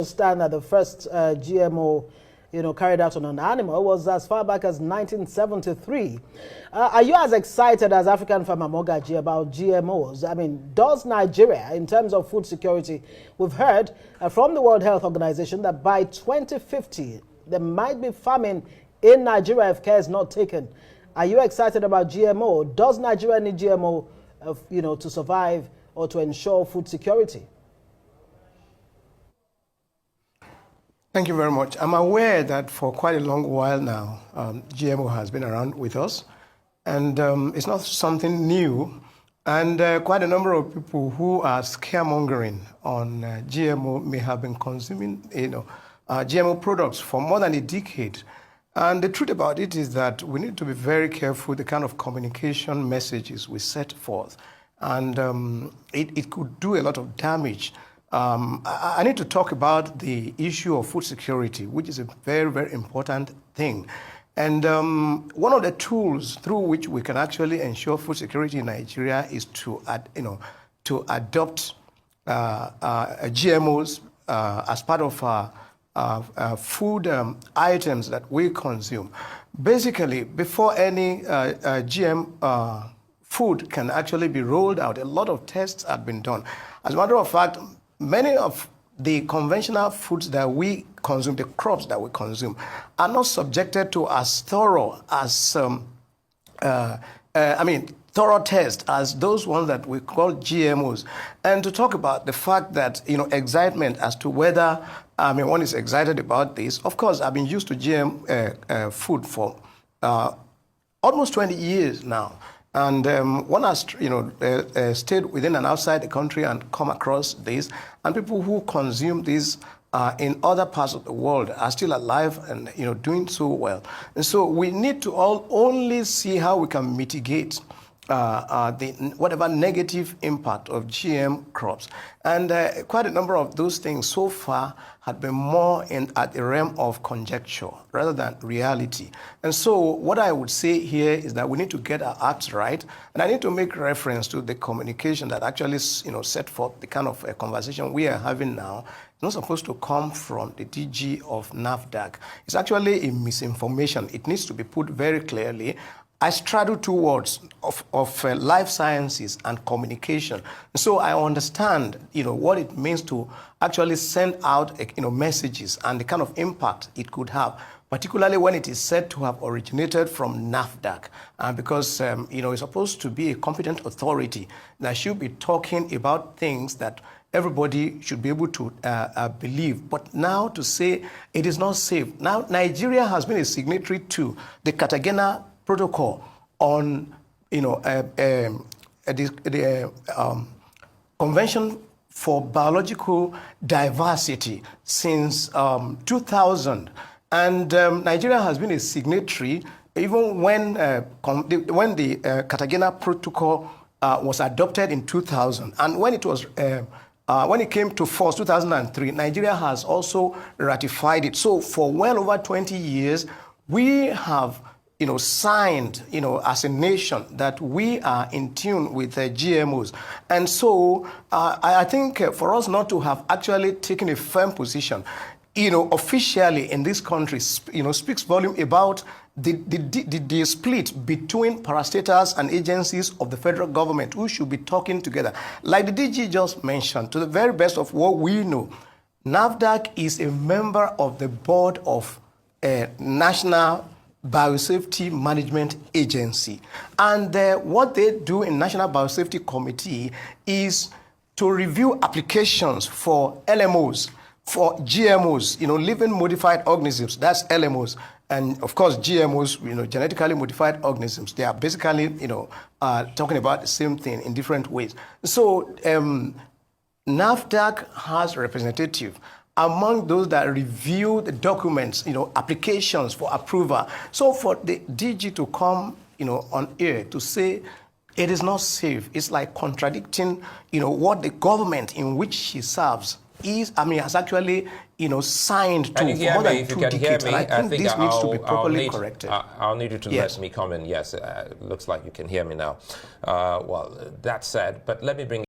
understand that the first GMO, carried out on an animal was as far back as 1973. Are you as excited as African Farmer Mogaji about GMOs? I mean, does Nigeria, in terms of food security, we've heard from the World Health Organization that by 2050, there might be famine in Nigeria if care is not taken. Are you excited about GMO? Does Nigeria need GMO, to survive or to ensure food security? Thank you very much. I'm aware that for quite a long while now, GMO has been around with us, and it's not something new. And quite a number of people who are scaremongering on GMO may have been consuming, GMO products for more than a decade. And the truth about it is that we need to be very careful the kind of communication messages we set forth, and it could do a lot of damage. I need to talk about the issue of food security, which is a very, very important thing. And one of the tools through which we can actually ensure food security in Nigeria is to adopt GMOs as part of food items that we consume. Basically, before any GM food can actually be rolled out, a lot of tests have been done. As a matter of fact, many of the conventional foods that we consume, the crops that we consume, are not subjected to as thorough as, thorough tests as those ones that we call GMOs. And to talk about the fact that, excitement as to whether, one is excited about this, of course, I've been used to GM food for almost 20 years now. And one has, stayed within and outside the country and come across this, and people who consume this in other parts of the world are still alive and, doing so well. And so we need to only see how we can mitigate whatever negative impact of GM crops. And quite a number of those things so far had been more at the realm of conjecture rather than reality. And so what I would say here is that we need to get our acts right. And I need to make reference to the communication that actually, set forth the kind of conversation we are having now. It's not supposed to come from the DG of NAFDAC. It's actually a misinformation. It needs to be put very clearly. I straddle two words of life sciences and communication. So I understand, what it means to actually send out, messages and the kind of impact it could have, particularly when it is said to have originated from NAFDAC, because, it's supposed to be a competent authority that should be talking about things that everybody should be able to believe. But now to say it is not safe. Now, Nigeria has been a signatory to the Cartagena Protocol on, the Convention for Biological Diversity since 2000, and Nigeria has been a signatory even when the Cartagena Protocol was adopted in 2000, and when it was when it came to force 2003, Nigeria has also ratified it. So for well over 20 years, we have signed, as a nation that we are in tune with GMOs. And so I think for us not to have actually taken a firm position, officially in this country, speaks volume about the split between parastatals and agencies of the federal government who should be talking together. Like the DG just mentioned, to the very best of what we know, NAFDAC is a member of the board of National Biosafety Management Agency. And what they do in National Biosafety Committee is to review applications for LMOs, for GMOs, living modified organisms, that's LMOs. And of course, GMOs, genetically modified organisms, they are basically, talking about the same thing in different ways. So NAFDAC has representative among those that review the documents, applications for approval. So for the DG to come, on air to say it is not safe, it's like contradicting, what the government in which she serves has actually, signed to for more than 2 decades. And I think this needs to be properly corrected. I'll need you to let me comment. Yes, looks like you can hear me now. Well, that said, but let me bring